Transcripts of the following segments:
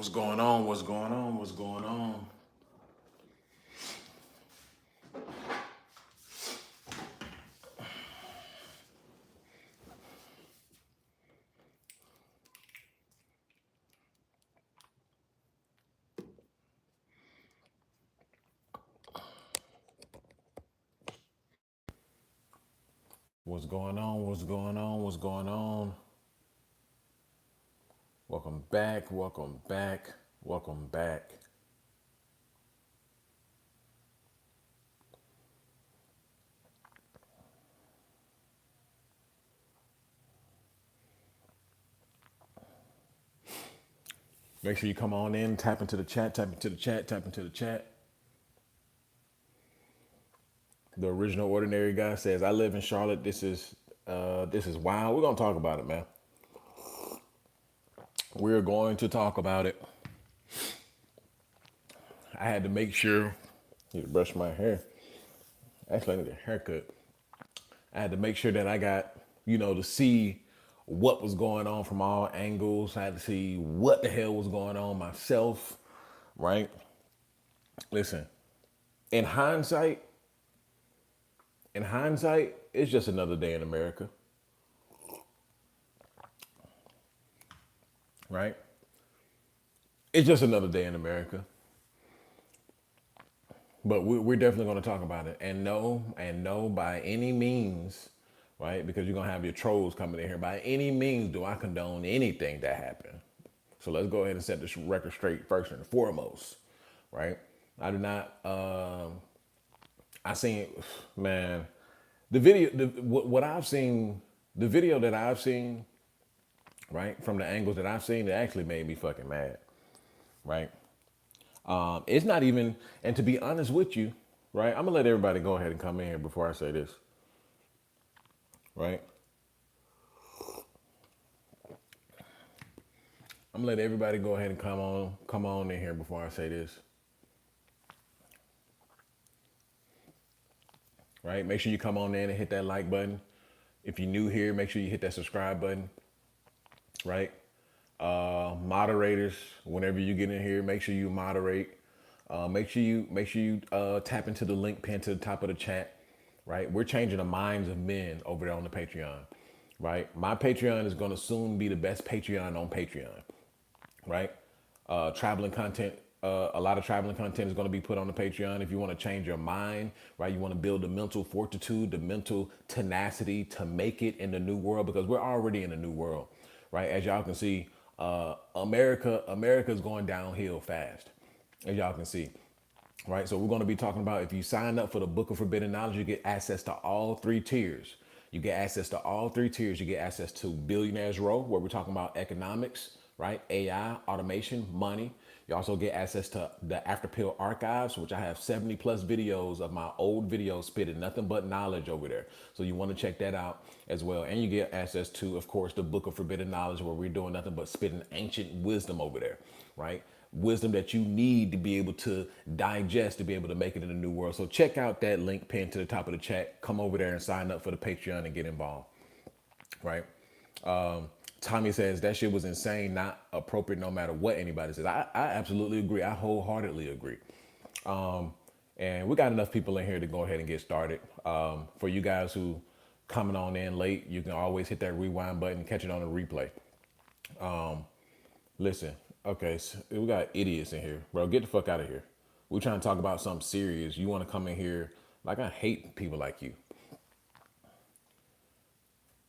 What's going on? What's going on? What's going on? What's going on? What's going on? What's going on? Welcome back. Welcome back. Welcome back. Make sure you come on in, tap into the chat, tap into the chat, tap into the chat. The original ordinary guy says, "I live in Charlotte. This is wild. We're gonna talk about it, man. We're going to talk about it. I had to make sure. Need to brush my hair. Actually, I need a haircut. I had to make sure that I got, to see what was going on from all angles. I had to see what the hell was going on myself, right? Listen, in hindsight, it's just another day in America, right? It's just another day in America. But we're definitely going to talk about it. And no, by any means, right? Because you're going to have your trolls coming in here. By any means do I condone anything that happened. So let's go ahead and set this record straight first and foremost, right? I do not, I seen, man, the video, what I've seen, the video that I've seen, right? From the angles that I've seen, it actually made me fucking mad, right? It's not even, and to be honest with you, right? I'm gonna let everybody go ahead and come in here before I say this, right? I'm gonna let everybody go ahead and come on in here before I say this, right? Make sure you come on in and hit that like button. If you're new here, make sure you hit that subscribe button, right? Moderators, whenever you get in here, make sure you moderate. Make sure you tap into the link pinned to the top of the chat. Right, we're changing the minds of men over there on the Patreon. Right, my Patreon is going to soon be the best Patreon on Patreon. Right, traveling content. A lot of traveling content is going to be put on the Patreon. If you want to change your mind, right, you want to build the mental fortitude, the mental tenacity to make it in the new world, because we're already in the new world, right? As y'all can see, America is going downhill fast, as y'all can see. Right, so we're going to be talking about, if you sign up for the Book of Forbidden Knowledge, you get access to all three tiers. You get access to all three tiers. You get access to Billionaires Row, where we're talking about economics, right? AI, automation, money. You also get access to the After Pill archives, which I have 70 plus videos of my old videos spitting nothing but knowledge over there. So you want to check that out as well. And you get access to, of course, the Book of Forbidden Knowledge, where we're doing nothing but spitting ancient wisdom over there, right? Wisdom that you need to be able to digest to be able to make it in the new world. So check out that link pinned to the top of the chat. Come over there and sign up for the Patreon and get involved, right? Tommy says that shit was insane, not appropriate no matter what anybody says. I absolutely agree. I wholeheartedly agree. And we got enough people in here to go ahead and get started. For you guys who coming on in late, you can always hit that rewind button, catch it on the replay. Listen, okay, so we got idiots in here, bro. Get the fuck out of here. We're trying to talk about something serious. You want to come in here? Like, I hate people like you.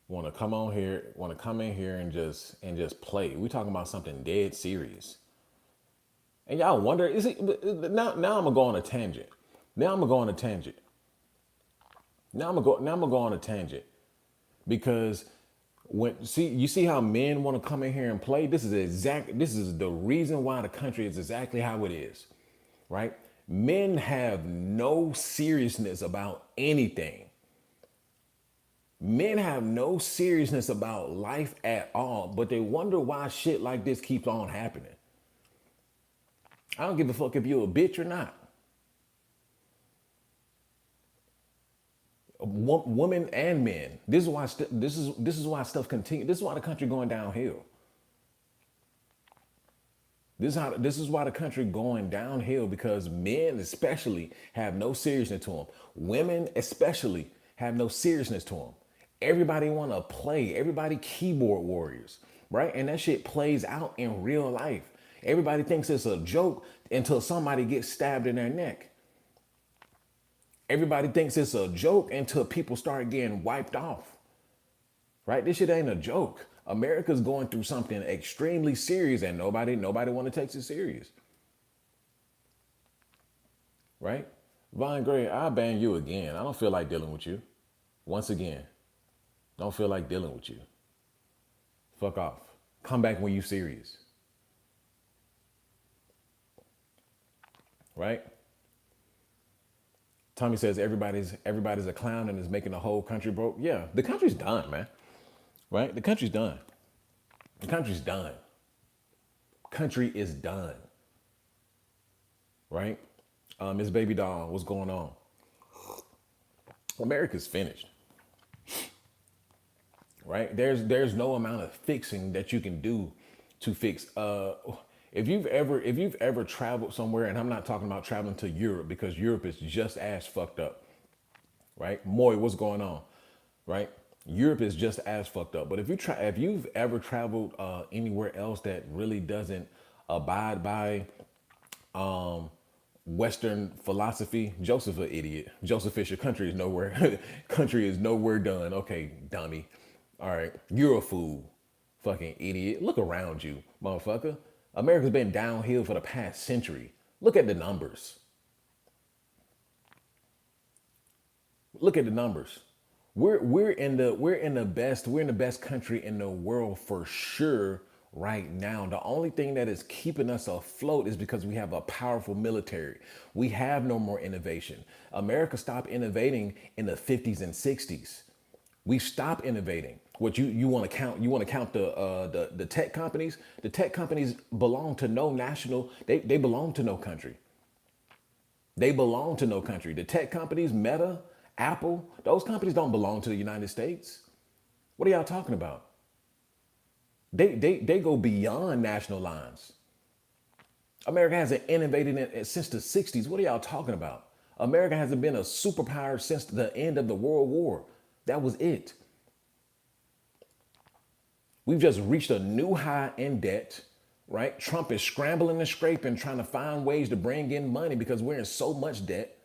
Want to come on here? Want to come in here and just play? We talking about something dead serious. And y'all wonder, is it now? Now I'm gonna go on a tangent. Now I'm gonna go on a tangent. Now I'm gonna go on a tangent because you see how men want to come in here and play. This is the reason why the country is exactly how it is, right? Men have no seriousness about anything. Men have no seriousness about life at all, but they wonder why shit like this keeps on happening. I don't give a fuck if you're a bitch or not. Women and men. This is why this is why stuff continues. This is why the country going downhill. This is why the country going downhill, because men especially have no seriousness to them. Women especially have no seriousness to them. Everybody want to play. Everybody keyboard warriors, right? And that shit plays out in real life. Everybody thinks it's a joke until somebody gets stabbed in their neck. Everybody thinks it's a joke until people start getting wiped off, right? This shit ain't a joke. America's going through something extremely serious, and nobody want to take it serious, right? Von Gray, I'll ban you again. I don't feel like dealing with you. Once again, don't feel like dealing with you. Fuck off. Come back when you serious, right? Tommy says everybody's a clown and is making the whole country broke. Yeah, the country's done, man. Right? The country's done. The country's done. Country is done. Right? Miss Baby Doll, what's going on? America's finished. Right? There's no amount of fixing that you can do to fix. If you've ever traveled somewhere, and I'm not talking about traveling to Europe, because Europe is just as fucked up. Right? Moy, what's going on? Right? Europe is just as fucked up. But if you've ever traveled anywhere else that really doesn't abide by Western philosophy, Joseph an idiot. Joseph Fisher, country is nowhere country is nowhere done. Okay, dummy. All right, you're a fool. Fucking idiot. Look around you, motherfucker. America's been downhill for the past century. Look at the numbers. Look at the numbers. We're in the best country in the world for sure right now. The only thing that is keeping us afloat is because we have a powerful military. We have no more innovation. America stopped innovating in the 50s and 60s. We stopped innovating. What you want to count? You want to count the tech companies? The tech companies belong to no national. They belong to no country. They belong to no country. The tech companies, Meta, Apple, those companies don't belong to the United States. What are y'all talking about? They go beyond national lines. America hasn't innovated since the 60s. What are y'all talking about? America hasn't been a superpower since the end of the World War. That was it. We've just reached a new high in debt, right? Trump is scrambling and scraping, trying to find ways to bring in money because we're in so much debt.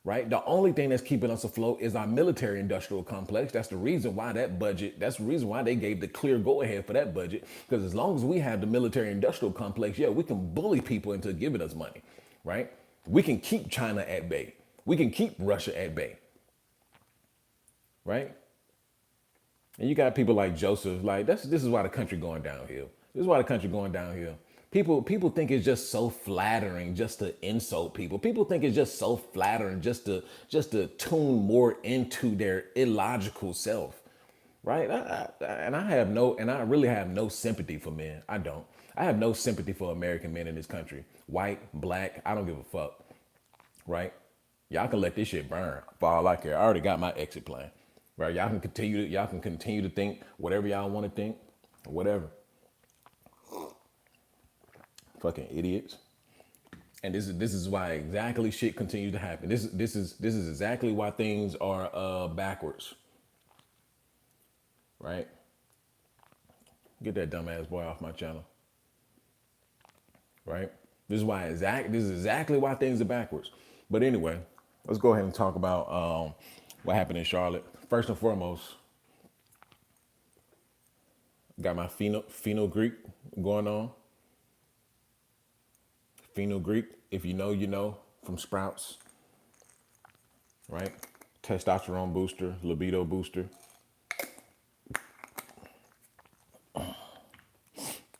Right? The only thing that's keeping us afloat is our military industrial complex. That's the reason why that's the reason why they gave the clear go ahead for that budget. Because as long as we have the military industrial complex, yeah, we can bully people into giving us money, right? We can keep China at bay. We can keep Russia at bay, right? And you got people like Joseph, like this is why the country going downhill. This is why the country going downhill. People think it's just so flattering just to insult people. People think it's just so flattering just to tune more into their illogical self, right? I really have no sympathy for men. I don't. I have no sympathy for American men in this country. White, black, I don't give a fuck, right? Y'all can let this shit burn for all I care. I already got my exit plan, right? Y'all can continue to think whatever y'all want to think, whatever. Fucking idiots. And this is why exactly shit continues to happen. This is exactly why things are backwards. Right? Get that dumbass boy off my channel. Right? This is exactly why things are backwards. But anyway, let's go ahead and talk about what happened in Charlotte. First and foremost, got my Greek going on. Greek, if you know, you know, from Sprouts, right? Testosterone booster, libido booster. Go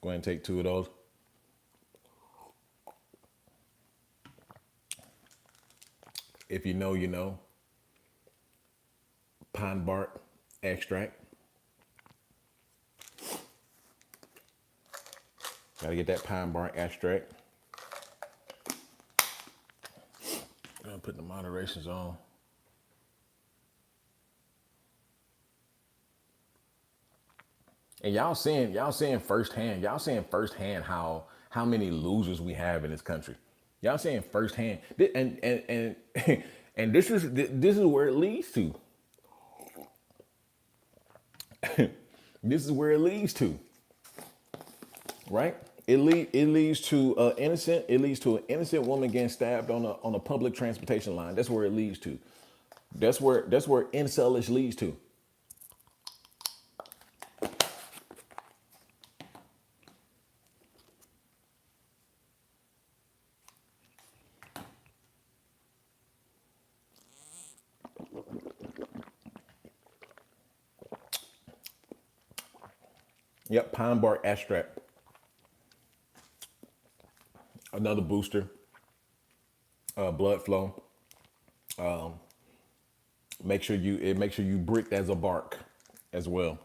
ahead and take 2 of those. If you know, you know. Pine bark extract. Gotta get that pine bark extract. I'm putting the moderations on. And y'all seeing firsthand how how many losers we have in this country. Y'all saying firsthand, and and this is where it leads to. This is where it leads to, right? It leads to innocent. It leads to an innocent woman getting stabbed on a public transportation line. That's where it leads to. That's where incelish leads to. Yep, pine bark extract, another booster, blood flow. Make sure you bricked as a bark as well,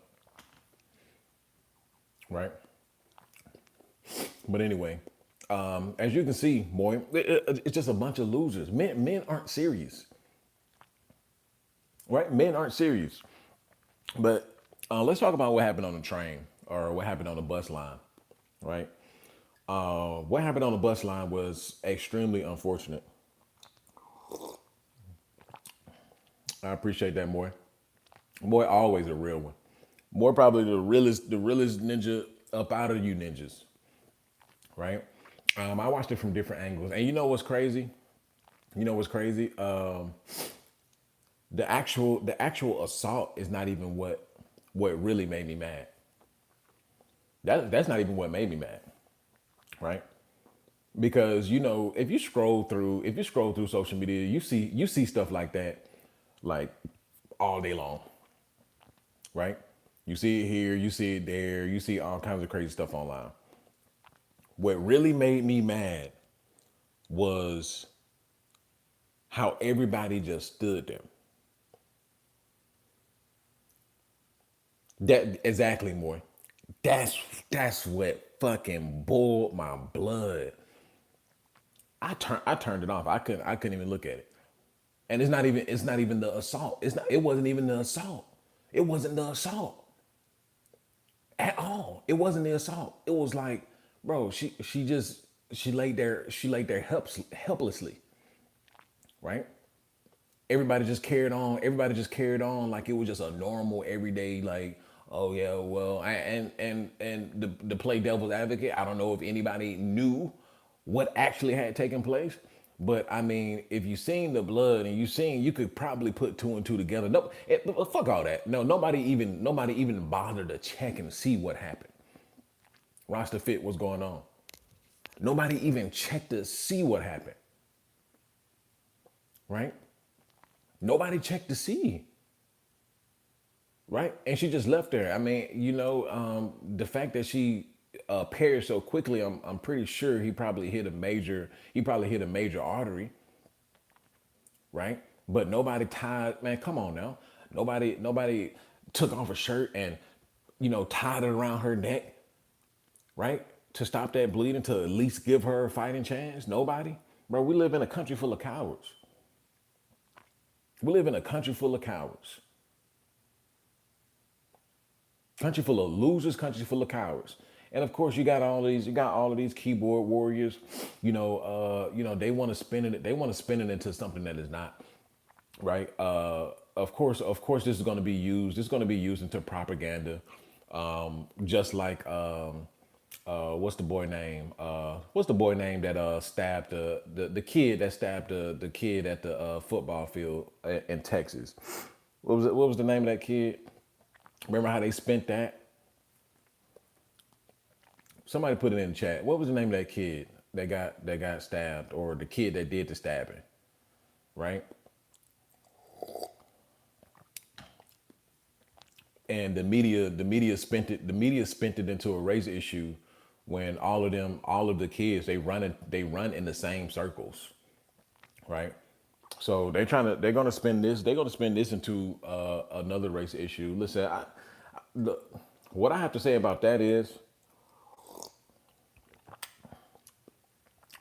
right? But anyway, as you can see, boy, it's just a bunch of losers. Men aren't serious, right? Men aren't serious. But let's talk about what happened on the train or what happened on the bus line, right? What happened on the bus line was extremely unfortunate. I appreciate that, Moy. Moy always a real one. Moy probably the realest ninja up out of you ninjas, right? I watched it from different angles, and you know what's crazy? You know what's crazy? The actual assault is not even what really made me mad. That's not even what made me mad, right? Because if you scroll through social media, you see stuff like that, like all day long, right? You see it here, you see it there, you see all kinds of crazy stuff online. What really made me mad was how everybody just stood there. That exactly more. That's that's what fucking boiled my blood. I turned it off. I couldn't even look at it. And it's not even the assault. It wasn't even the assault. It wasn't the assault at all. It wasn't the assault. It was like, bro, she laid there helplessly, right? Everybody just carried on like it was just a normal everyday, like, oh yeah, well, and the play devil's advocate, I don't know if anybody knew what actually had taken place, but I mean, if you seen the blood and you could probably put two and two together. No, fuck all that. No, nobody even bothered to check and see what happened. Roster fit, what's going on? Nobody even checked to see what happened, right? Nobody checked to see, right? And she just left there. I mean, the fact that she perished so quickly, I'm pretty sure he probably hit a major artery, right? But nobody tied. Man, come on now. Nobody took off her shirt and tied it around her neck, right? To stop that bleeding, to at least give her a fighting chance. Nobody, bro. We live in a country full of cowards. We live in a country full of cowards, country full of losers, country full of cowards. And of course, you got all of these keyboard warriors. They want to spin it. They want to spin it into something that is not right. Of course, this is going to be used. This is going to be used into propaganda, just like what's the boy name? What's the boy name that stabbed the kid that stabbed the kid at the football field in Texas? What was the name of that kid? Remember how they spent that? Somebody put it in the chat. What was the name of that kid that got stabbed, or the kid that did the stabbing? Right? And the media spent it into a race issue when all of the kids, they run in the same circles, right? So they're gonna spin this into another race issue. Listen, the, what I have to say about that is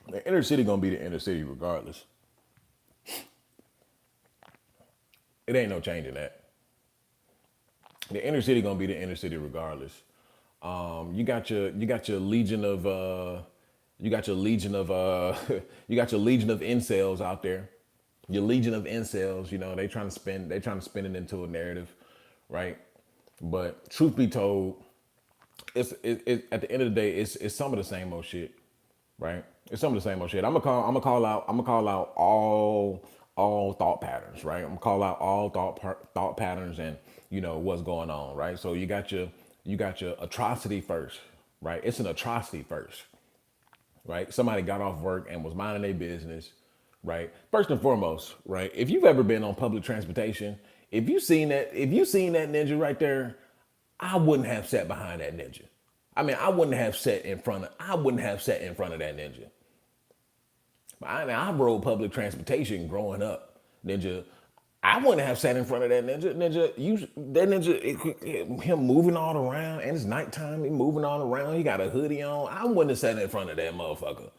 the inner city gonna be the inner city regardless. It ain't no changing that. The inner city gonna be the inner city regardless. You got your legion of You got your legion of you got your legion of incels out there. Your legion of incels, you know, they trying to spin it into a narrative, right? But truth be told, at the end of the day, it's some of the same old shit, right? It's some of the same old shit. I'm gonna call out all thought patterns, right? I'm gonna call out all thought patterns and you know what's going on, right? So you got your atrocity first, right? It's an atrocity first, right? Somebody got off work and was minding their business, right? First and foremost, right? If you've ever been on public transportation, if you seen that ninja right there, I wouldn't have sat behind that ninja. I mean, I wouldn't have sat in front of that ninja. I rode public transportation growing up, ninja. I wouldn't have sat in front of that ninja. Him moving all around, and it's nighttime. He moving all around. He got a hoodie on. I wouldn't have sat in front of that motherfucker,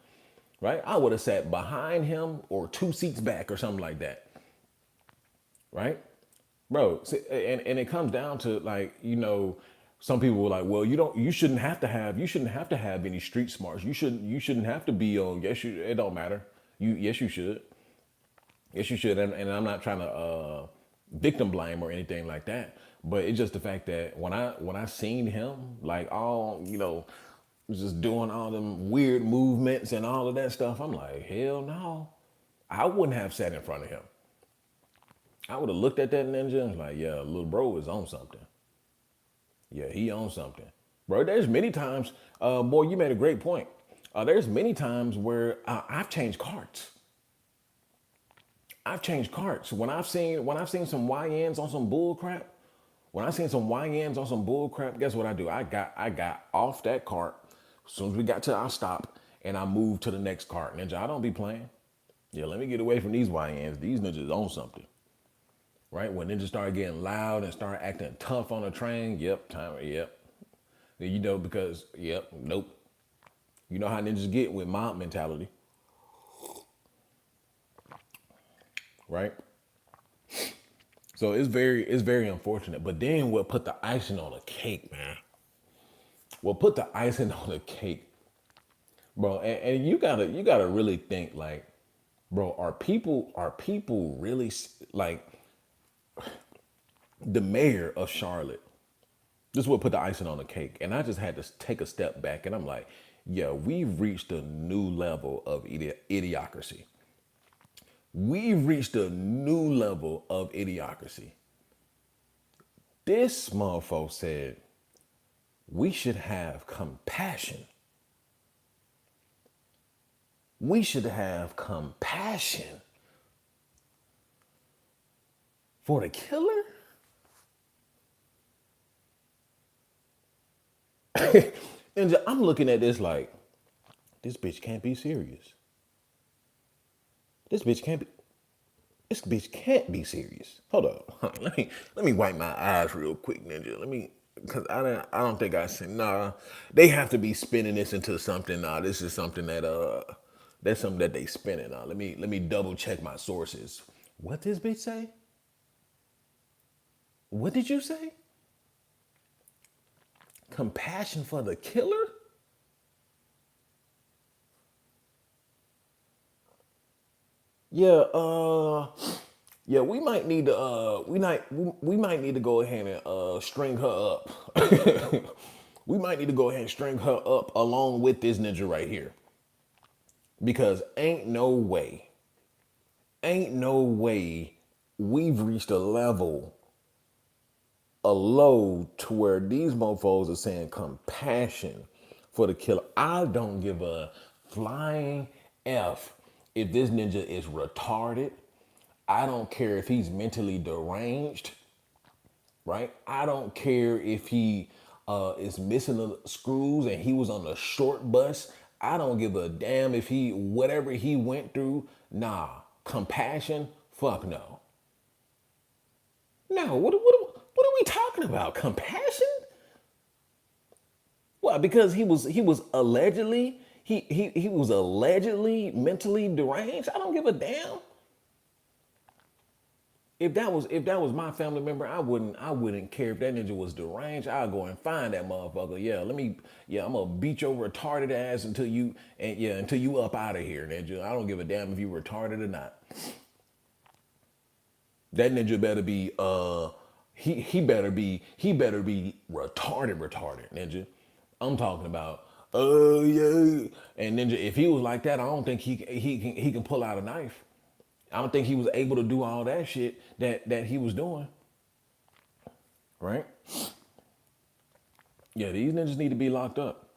right? I would have sat behind him or two seats back or something like that, right? Bro, and it comes down to like, you know, some people were like, well, you shouldn't have to have any street smarts. You shouldn't have to be on, it don't matter. Yes, you should. Yes, you should. And I'm not trying to victim blame or anything like that. But it's just the fact that when I seen him, like all, you know, just doing all them weird movements and all of that stuff, I'm like, hell no. I wouldn't have sat in front of him. I would have looked at that ninja and was like, yeah, little bro is on something. Yeah, he owns something. Bro, there's many times, boy, you made a great point. There's many times where I've changed carts. I've changed carts. When I've seen some YNs on some bull crap, when I seen some YNs on some bull crap, guess what I do? I got off that cart as soon as we got to our stop and I moved to the next cart. Ninja, I don't be playing. Yeah, let me get away from these YNs. These ninjas own something. Right? When ninjas start getting loud and start acting tough on the train, yep. You know, because, nope. You know how ninjas get with mob mentality, right? So it's very unfortunate. But then what put the icing on the cake, man? What put the icing on the cake, bro? And you gotta really think like, bro, are people really like the mayor of Charlotte? This is what put the icing on the cake. And I just had to take a step back and I'm like, yeah, we've reached a new level of idiocracy. We've reached a new level of idiocracy. This motherfucker said we should have compassion. We should have compassion for the killer. And I'm looking at this like, this bitch can't be serious. This bitch can't be. This bitch can't be serious. Hold up. Let me wipe my eyes real quick, ninja. Cause I don't think I said nah. They have to be spinning this into something. Nah, this is something that's something that they spinning. Let me double check my sources. What this bitch say? What did you say? Compassion for the killer? Yeah, we might need to we might need to go ahead and string her up. We might need to go ahead and string her up along with this ninja right here. Because ain't no way we've reached a low to where these mofos are saying compassion for the killer. I don't give a flying F if this ninja is retarded. I don't care if he's mentally deranged, right? I don't care if he is missing the screws and he was on the short bus. I don't give a damn if whatever he went through. Nah, compassion, fuck no. No, what are we talking about? Compassion? Why? Because he was allegedly he was allegedly mentally deranged. I don't give a damn. if that was my family member, I wouldn't care if that ninja was deranged. I'll go and find that motherfucker. I'm gonna beat your retarded ass until you up out of here, ninja. I don't give a damn if you retarded or not. That ninja better be he better be retarded ninja. I'm talking about yeah. And ninja, if he was like that, I don't think he can pull out a knife. I don't think he was able to do all that shit that he was doing, right? Yeah, these ninjas need to be locked up.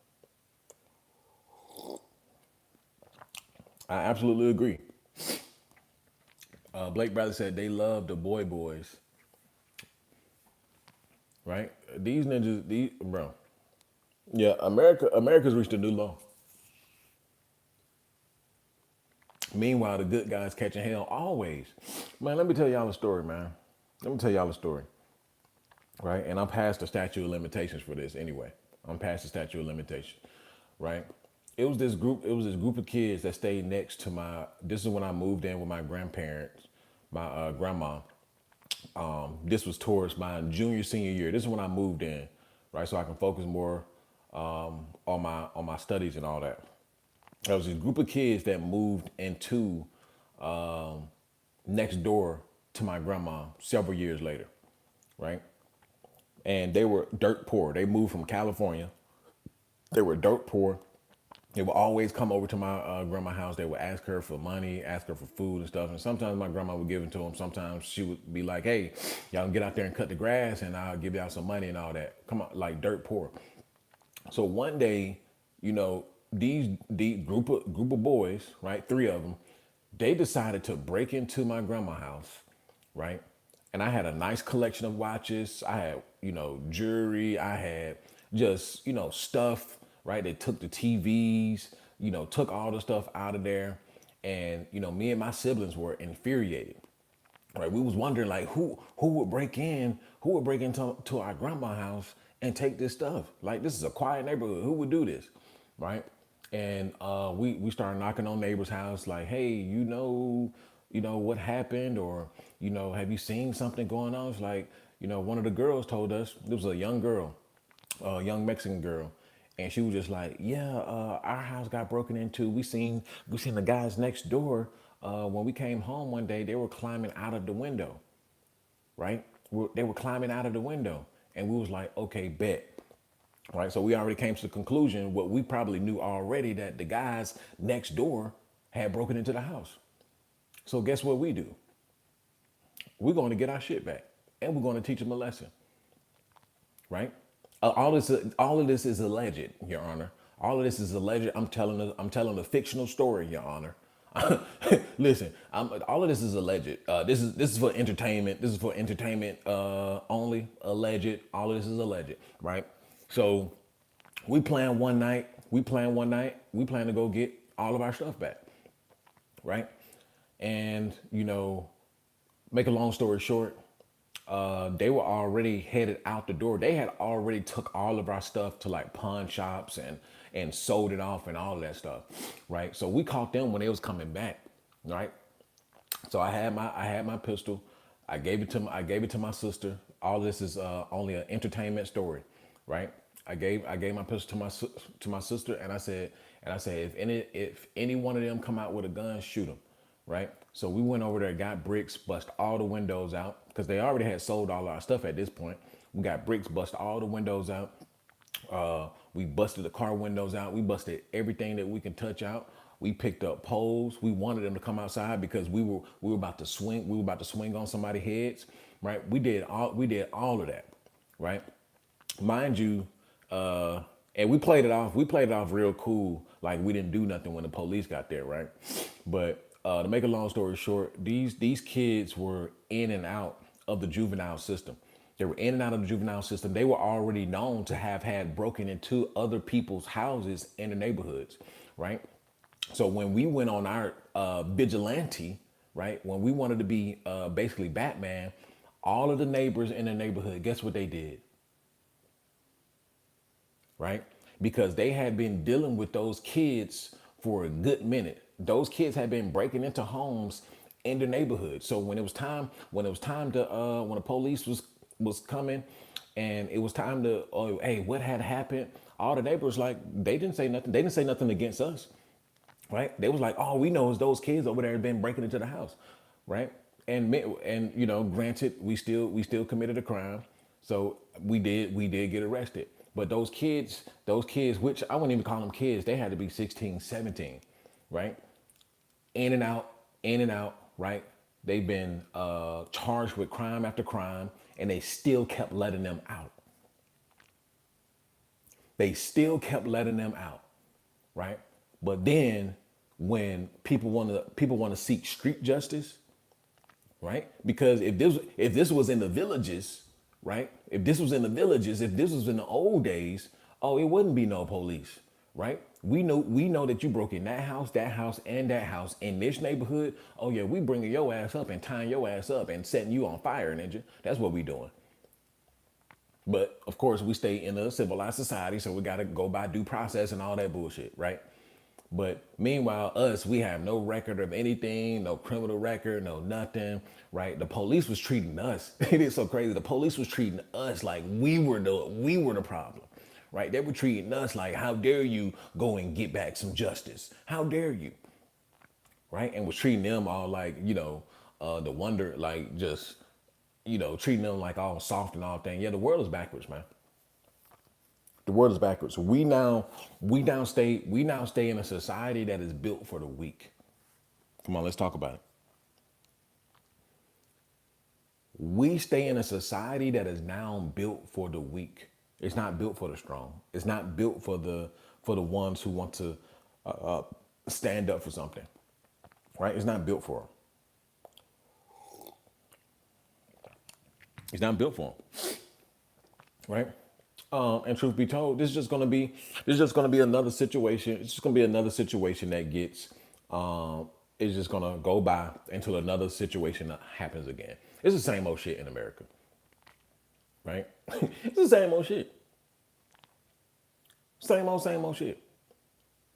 I absolutely agree. Blake Bradley said they love the boys, right? These ninjas, these bro. Yeah, America's reached a new low. Meanwhile, the good guys catching hell always. Man, let me tell y'all a story, man. Let me tell y'all a story, right? And I'm past the statute of limitations for this anyway. I'm past the statute of limitations, right? It was this group of kids that stayed next to my. This is when I moved in with my grandparents, my grandma. This was towards my senior year. This is when I moved in, right? So I can focus more on my studies and all that. There was this group of kids that moved into next door to my grandma several years later, right? And they were dirt poor. They moved from California. They were dirt poor. They would always come over to my grandma's house. They would ask her for money, ask her for food and stuff. And sometimes my grandma would give it to them. Sometimes she would be like, "Hey, y'all can get out there and cut the grass, and I'll give y'all some money and all that." Come on, like dirt poor. So one day, these group of boys, right, three of them, they decided to break into my grandma's house, right? And I had a nice collection of watches. I had, jewelry. I had just, stuff, right? They took the TVs, took all the stuff out of there. And, me and my siblings were infuriated. Right, we was wondering like who would break into to our grandma's house and take this stuff. Like this is a quiet neighborhood. Who would do this, right? And we started knocking on neighbors' house like, hey, what happened, or have you seen something going on? It's like, one of the girls told us. It was a young girl, a young Mexican girl, and she was just like, yeah, our house got broken into. We seen the guys next door. When we came home one day, they were climbing out of the window, right? They were climbing out of the window, and we was like, okay, bet. Right, so we already came to the conclusion, what we probably knew already, that the guys next door had broken into the house. So guess what we do? We're going to get our shit back, and we're going to teach them a lesson, right? All of this is alleged, Your Honor. All of this is alleged. I'm telling a fictional story, Your Honor. Listen, all of this is alleged. This is for entertainment. This is for entertainment only. Alleged. All of this is alleged, right? So we plan one night. We plan one night. We plan to go get all of our stuff back, right? And make a long story short, they were already headed out the door. They had already took all of our stuff to like pawn shops and sold it off and all of that stuff, right? So we caught them when they was coming back, right? So I had my pistol. I gave it to my sister. All this is only an entertainment story, right? I gave my pistol to my sister, and I said if any one of them come out with a gun, shoot them, right? So we went over there, got bricks, bust all the windows out because they already had sold all our stuff at this point. We got bricks, bust all the windows out. We busted the car windows out. We busted everything that we can touch out. We picked up poles. We wanted them to come outside because we were about to swing. We were about to swing on somebody's heads, right? We did all of that, right? Mind you, and we played it off. We played it off real cool, like we didn't do nothing when the police got there, right? But to make a long story short, these kids were in and out of the juvenile system. They were in and out of the juvenile system. They were already known to have had broken into other people's houses in the neighborhoods, right? So when we went on our vigilante, right, when we wanted to be basically Batman, all of the neighbors in the neighborhood, guess what they did, right? Because they had been dealing with those kids for a good minute. Those kids had been breaking into homes in the neighborhood. So when it was time to when the police was coming, and it was time to, oh, hey, what had happened? All the neighbors, like, they didn't say nothing. They didn't say nothing against us, right? They was like, all we know is those kids over there have been breaking into the house, right? And you know, granted, we still committed a crime, so we did get arrested. But those kids, which I wouldn't even call them kids, they had to be 16, 17, right? In and out, in and out, right? They've been charged with crime after crime, and they still kept letting them out. They still kept letting them out, right? But then when people want to seek street justice, right? Because if this was in the villages, right? If this was in the old days, oh, it wouldn't be no police, right? We know that you broke in that house, and that house in this neighborhood. Oh yeah, we bringing your ass up and tying your ass up and setting you on fire, ninja. That's what we doing. But of course, we stay in a civilized society, so we got to go by due process and all that bullshit, right? But meanwhile, us, we have no record of anything, no criminal record, no nothing, right? The police was treating us. It is so crazy. The police was treating us like we were the problem, right? They were treating us like, how dare you go and get back some justice? How dare you, right? And was treating them all like, the wonder, like, just, treating them like all soft and all thing. Yeah, the world is backwards, man. The world is backwards. We now stay in a society that is built for the weak. Come on, let's talk about it. We stay in a society that is now built for the weak. It's not built for the strong. It's not built for the ones who want to stand up for something, right? It's not built for them. It's not built for them, right? And truth be told, this is just gonna be another situation. It's just gonna be another situation that gets it's just gonna go by until another situation happens again. It's the same old shit in America, right? It's the same old shit. Same old shit.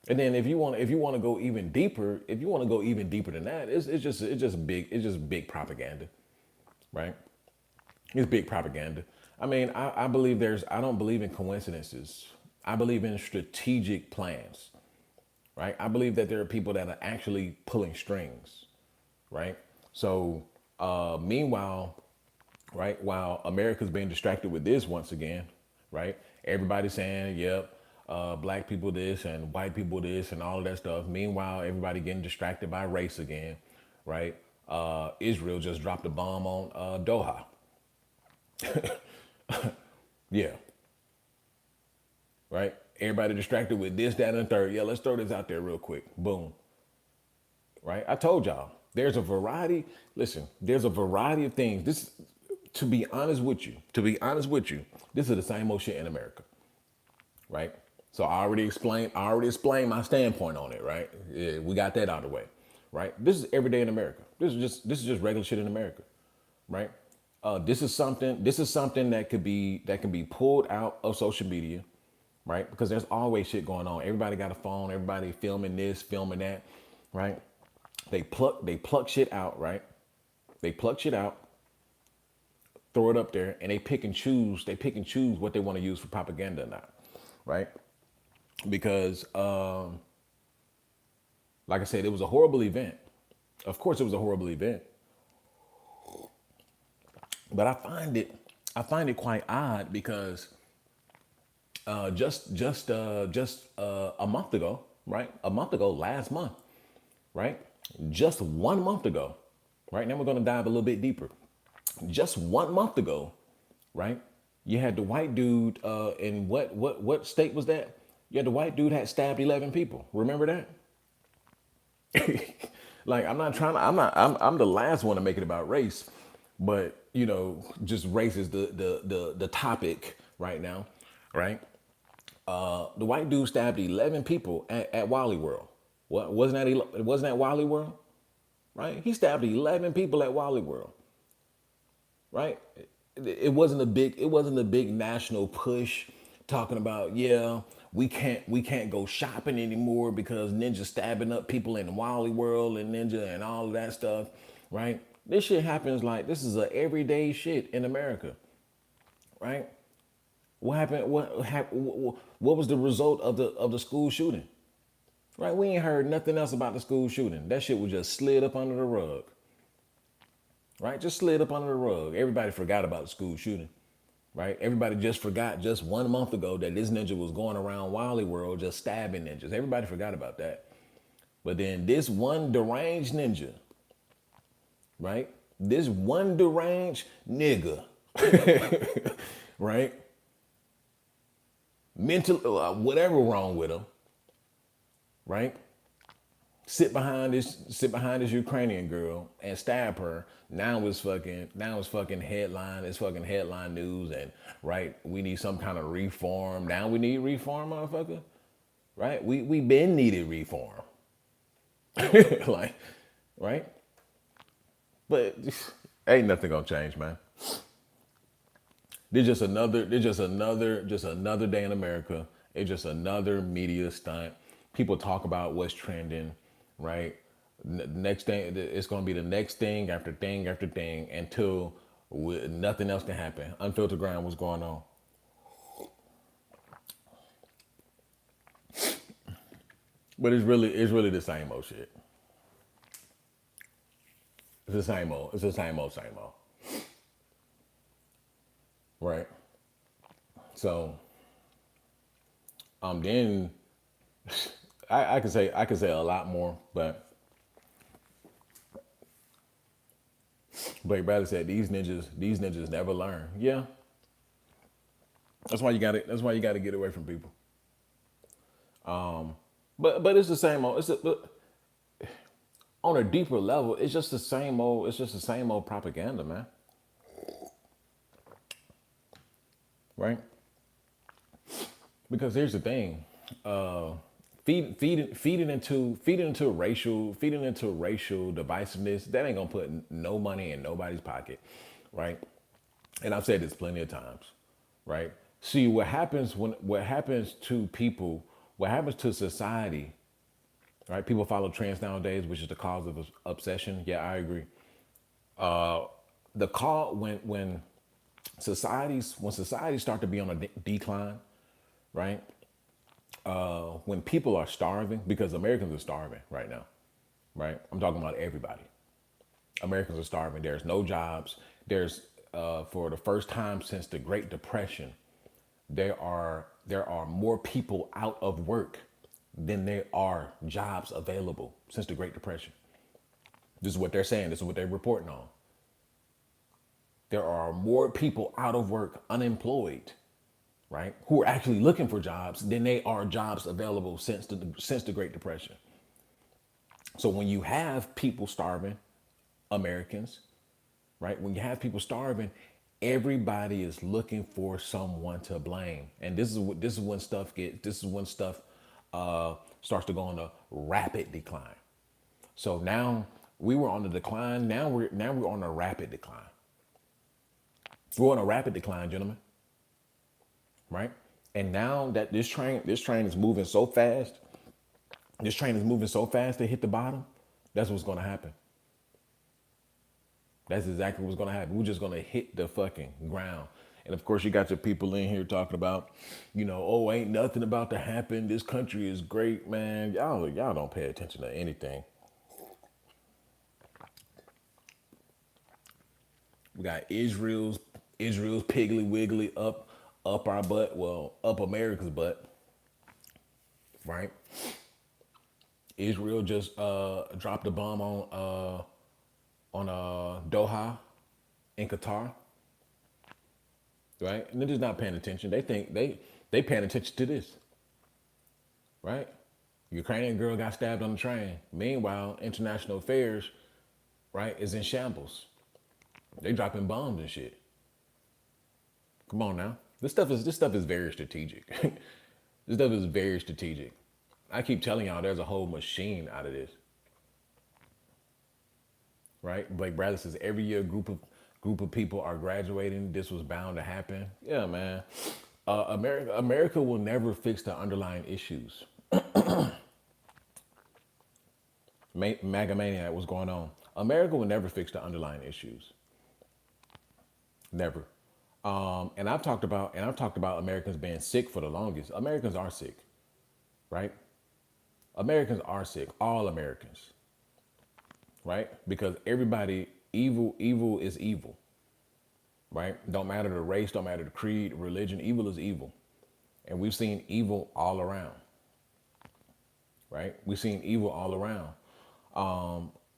And then if you want to go even deeper, if you want to go even deeper than that, it's just big propaganda, right? It's big propaganda. I mean, I don't believe in coincidences. I believe in strategic plans, right? I believe that there are people that are actually pulling strings, right? So, meanwhile, right, while America's being distracted with this once again, right? Everybody's saying, yep, black people this and white people this and all of that stuff. Meanwhile, everybody getting distracted by race again, right? Israel just dropped a bomb on Doha. Yeah, right? Everybody distracted with this, that, and the third. Yeah, let's throw this out there real quick. Boom. Right? I told y'all, there's a variety. Listen, there's a variety of things. To be honest with you, this is the same old shit in America, right? So I already explained my standpoint on it, right? Yeah, we got that out of the way, right? This is every day in America. This is just regular shit in America, right? This is something that can be pulled out of social media, right? Because there's always shit going on. Everybody got a phone. Everybody filming this, filming that, right? They pluck shit out, right? They pluck shit out, throw it up there, and they pick and choose. They pick and choose what they want to use for propaganda or not, right? Because, like I said, it was a horrible event. Of course, it was a horrible event. But I find it quite odd because just a month ago, right? A month ago, last month, right? Just 1 month ago, right? Now we're gonna dive a little bit deeper. Just 1 month ago, right? You had the white dude in what state was that? You had the white dude had stabbed 11 people. Remember that? Like, I'm the last one to make it about race, but just race is the topic right now, right? The white dude stabbed 11 people at Wally World. What wasn't that Wally World, right? He stabbed 11 people at Wally World, right? It wasn't a big national push talking about, yeah, we can't go shopping anymore because Ninja stabbing up people in Wally World and Ninja and all of that stuff. right? This shit happens like this is a everyday shit in America, right? What happened? What was the result of the school shooting? Right? We ain't heard nothing else about the school shooting. That shit was just slid up under the rug. Right? Just slid up under the rug. Everybody forgot about the school shooting. Right? Everybody just forgot just 1 month ago that this ninja was going around Wally World just stabbing ninjas. Everybody forgot about that. But then this one deranged ninja, right? This one deranged nigga, right? Mental, whatever wrong with him, right? Sit behind this Ukrainian girl and stab her. Now it's fucking headline. It's fucking headline news, and right, we need some kind of reform. Now we need reform, motherfucker. Right? We been needed reform. Like, right? But ain't nothing gonna change, man. Just another day in America. It's just another media stunt. People talk about what's trending, right? Next thing, it's gonna be the next thing after thing after thing until nothing else can happen. Unfiltered ground, what's going on? But it's really the same old shit. It's the same old. It's the same old. Right. So then I could say a lot more, but Blake Bradley said these ninjas never learn. Yeah, that's why you got to get away from people. But it's the same old. But on a deeper level, it's just the same old. It's just the same old propaganda, man. Right? Because here's the thing, feeding into racial divisiveness, that ain't gonna put no money in nobody's pocket, right? And I've said this plenty of times, right? See what happens to people, what happens to society, right? People follow trends nowadays, which is the cause of obsession. Yeah, I agree. The call when societies start to be on a decline, right? When people are starving, because Americans are starving right now, right? I'm talking about everybody. Americans are starving. There's no jobs. There's for the first time since the Great Depression, there are more people out of work than there are jobs available since the Great Depression. This is what they're saying. This is what they're reporting on. There are more people out of work, unemployed, right, who are actually looking for jobs than they are jobs available since the Great Depression. So when you have people starving, Americans, right? When you have people starving, everybody is looking for someone to blame, and this is when stuff starts to go on a rapid decline. So now we were on the decline. Now we're on a rapid decline. We're on a rapid decline, gentlemen, right? And now that this train is moving so fast, to hit the bottom. That's what's going to happen. That's exactly what's going to happen. We're just going to hit the fucking ground. And of course, you got your people in here talking about, oh, ain't nothing about to happen. This country is great, man. Y'all don't pay attention to anything. We got Israel's Piggly Wiggly up our butt. Well, up America's butt, right? Israel just dropped a bomb on Doha in Qatar, right? And they're just not paying attention. They think they paying attention to this, right? Ukrainian girl got stabbed on the train. Meanwhile, international affairs, right, is in shambles. They dropping bombs and shit. Come on now. This stuff is very strategic. This stuff is very strategic. I keep telling y'all there's a whole machine out of this. Right? Blake Bradley says every year a group of people are graduating. This was bound to happen. Yeah, man. America will never fix the underlying issues. MAGA Maniac, what's going on? America will never fix the underlying issues. Never. And I've talked about Americans being sick for the longest. Americans are sick, right? Americans are sick. All Americans, right? Because everybody, evil is evil, right? Don't matter the race, don't matter the creed, religion. Evil is evil, and we've seen evil all around, right? We've seen evil all around.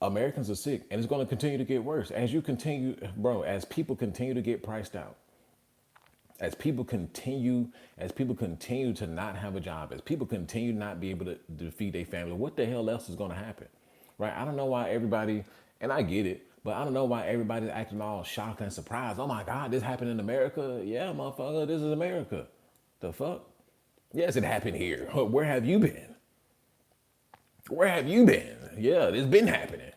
Americans are sick, and it's going to continue to get worse as you continue, bro. As people continue to get priced out, as people continue to not have a job, as people continue to not be able to feed their family, what the hell else is going to happen, right? I don't know why everybody, and I get it, but I don't know why everybody's acting all shocked and surprised. Oh my God, this happened in America. Yeah, motherfucker, this is America. The fuck? Yes, it happened here. Where have you been? Where have you been? Yeah, it's been happening,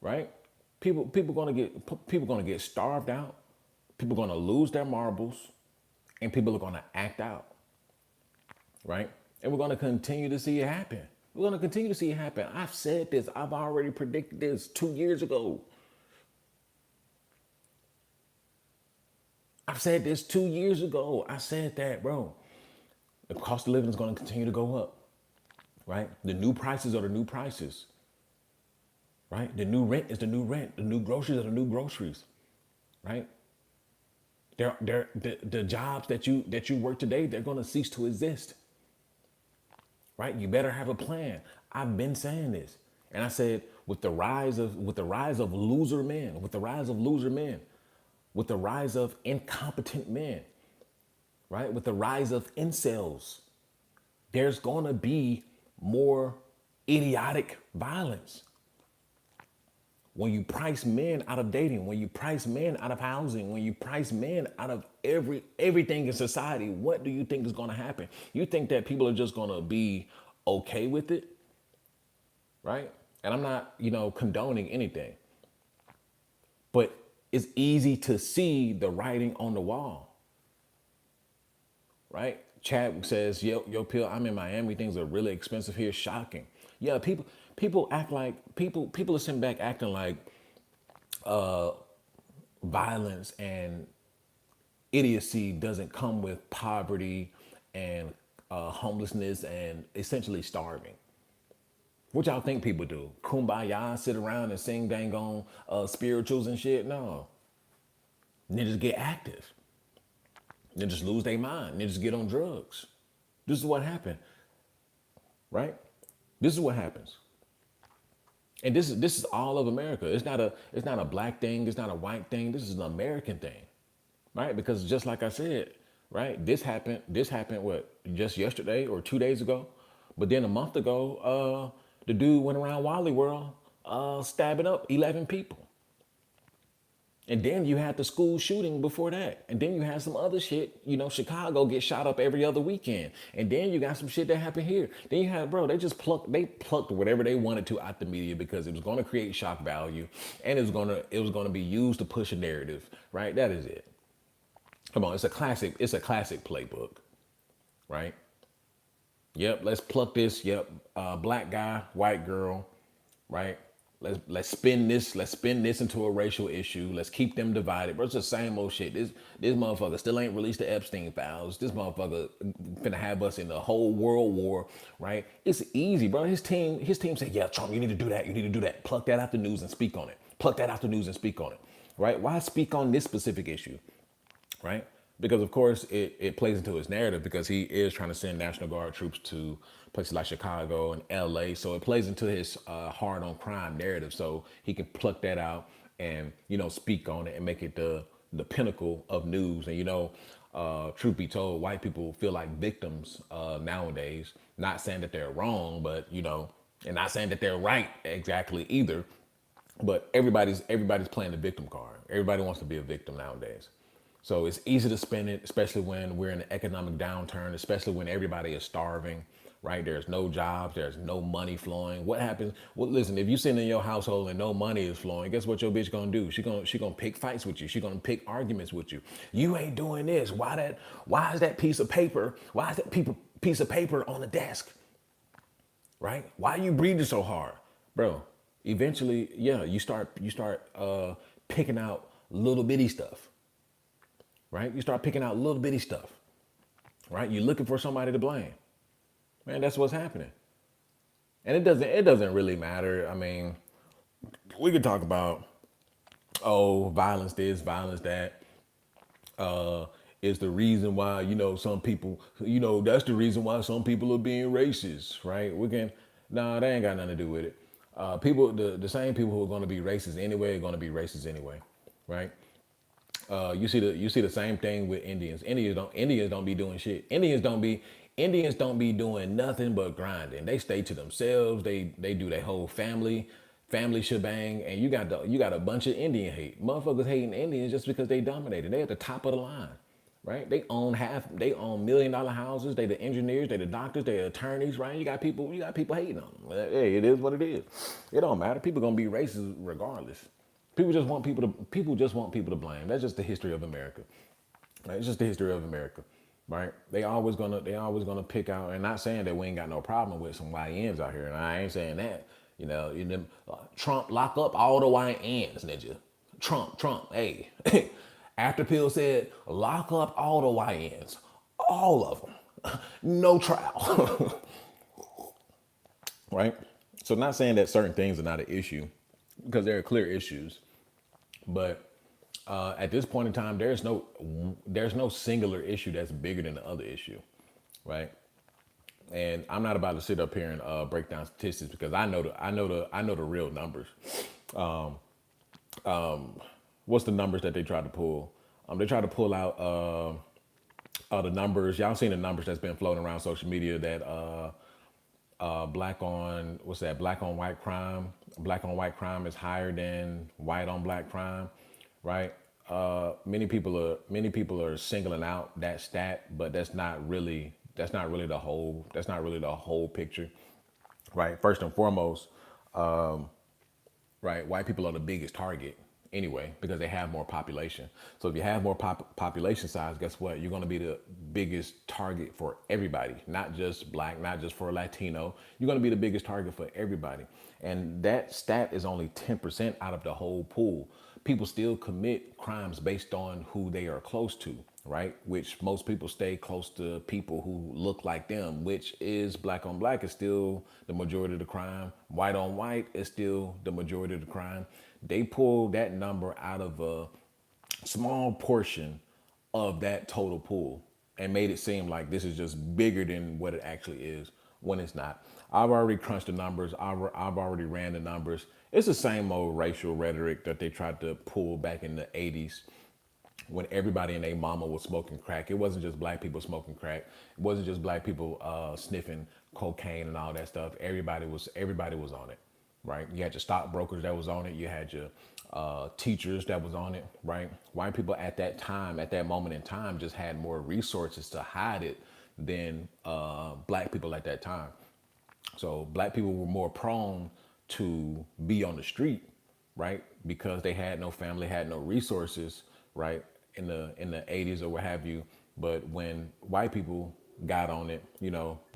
right? People gonna get starved out. People gonna lose their marbles, and people are gonna act out, right? And we're gonna continue to see it happen. We're gonna continue to see it happen. I've said this. I've already predicted this 2 years ago. I've said this 2 years ago. I said that, bro. The cost of living is gonna continue to go up, right? The new prices are the new prices, right? The new rent is the new rent. The new groceries are the new groceries, right? The jobs that you work today, they're going to cease to exist, right? You better have a plan. I've been saying this, and I said with the rise of loser men, with the rise of incompetent men, right? With the rise of incels, there's going to be more idiotic violence. When you price men out of dating, when you price men out of housing, when you price men out of everything in society, what do you think is going to happen? You think that people are just going to be okay with it, right? And I'm not, condoning anything, but it's easy to see the writing on the wall, right? Chad says, yo, Pill, I'm in Miami. Things are really expensive here. Shocking. Yeah, people act like people are sitting back acting like violence and idiocy doesn't come with poverty and homelessness and essentially starving. What y'all think people do? Kumbaya, sit around and sing dang on spirituals and shit? No. Niggas get active. Niggas lose their mind. Niggas get on drugs. This is what happened, right? This is what happens. And this is all of America. It's not a black thing. It's not a white thing. This is an American thing, right? Because just like I said, right, this happened. This happened what, just yesterday or 2 days ago, but then a month ago, the dude went around Wally World, stabbing up 11 people. And then you had the school shooting before that. And then you had some other shit. Chicago gets shot up every other weekend. And then you got some shit that happened here. Then you had, bro, they plucked whatever they wanted to out the media because it was going to create shock value and it was going to be used to push a narrative, right? That is it. Come on, it's a classic playbook, right? Yep, let's pluck this. Yep, black guy, white girl, right? Let's spin this. Let's spin this into a racial issue. Let's keep them divided. But it's the same old shit. This motherfucker still ain't released the Epstein files. This motherfucker finna have us in the whole world war, right? It's easy, bro. His team said, yeah, Trump, you need to do that. You need to do that. Pluck that out the news and speak on it. Pluck that out the news and speak on it, right? Why speak on this specific issue, right? Because of course it plays into his narrative because he is trying to send National Guard troops to places like Chicago and LA. So it plays into his hard on crime narrative. So he can pluck that out and, speak on it and make it the pinnacle of news. And, truth be told, white people feel like victims nowadays, not saying that they're wrong, but, and not saying that they're right exactly either. But everybody's playing the victim card. Everybody wants to be a victim nowadays. So it's easy to spend it, especially when we're in an economic downturn, especially when everybody is starving, right? There's no jobs, there's no money flowing. What happens? Well, listen, if you sit in your household and no money is flowing, guess what your bitch gonna do? She gonna pick fights with you. She gonna pick arguments with you. You ain't doing this. Why is that piece of paper? Why is that piece of paper on the desk? Right? Why are you breathing so hard? Bro, eventually, yeah, you start picking out little bitty stuff, right? You start picking out little bitty stuff, right? You're looking for somebody to blame. Man, that's what's happening. And it doesn't really matter. I mean, we could talk about, oh, violence this, violence that, uh, is the reason why, some people, that's the reason why some people are being racist, right? We can, nah, that ain't got nothing to do with it. People, the same people who are going to be racist anyway are going to be racist anyway, right? You see the same thing with Indians. Indians don't be doing shit. Indians don't be doing nothing but grinding. They stay to themselves. They do their whole family shebang, and you got a bunch of Indian hate. Motherfuckers hating Indians just because they dominated. They at the top of the line, right? They own $1 million houses. They the engineers, they the doctors, they the attorneys, right? You got people hating on them. Hey, it is what it is. It don't matter. People gonna be racist regardless. People just want people to blame. That's just the history of America. Right? It's just the history of America. Right? They always gonna pick out, and not saying that we ain't got no problem with some YNs out here. And I ain't saying that. Trump lock up all the YNs, ninja. Trump, hey. After Pill said, lock up all the YNs. All of them. No trial. Right? So not saying that certain things are not an issue, because there are clear issues. But at this point in time, there's no singular issue that's bigger than the other issue, right? And I'm not about to sit up here and break down statistics, because I know the real numbers. What's the numbers that they tried to pull? They tried to pull out the numbers. Y'all seen the numbers that's been floating around social media, that black on white crime is higher than white on black crime, right? Many people are singling out that stat, but that's not really the whole picture, right? First and foremost, right, white people are the biggest target anyway, because they have more population. So if you have more population size, guess what? You're going to be the biggest target for everybody, not just black, not just for Latino. You're going to be the biggest target for everybody. And that stat is only 10% out of the whole pool. People still commit crimes based on who they are close to, right? Which most people stay close to people who look like them, which is black on black is still the majority of the crime. White on white is still the majority of the crime. They pulled that number out of a small portion of that total pool and made it seem like this is just bigger than what it actually is, when it's not. I've already crunched the numbers. I've already ran the numbers. It's the same old racial rhetoric that they tried to pull back in the 80s, when everybody and their mama was smoking crack. It wasn't just black people smoking crack. It wasn't just black people sniffing cocaine and all that stuff. Everybody was on it, right? You had your stockbrokers that was on it. You had your teachers that was on it, right? White people at that time, at that moment in time, just had more resources to hide it than black people at that time. So black people were more prone to be on the street, right? Because they had no family, had no resources, right? In the 80s or what have you. But when white people got on it,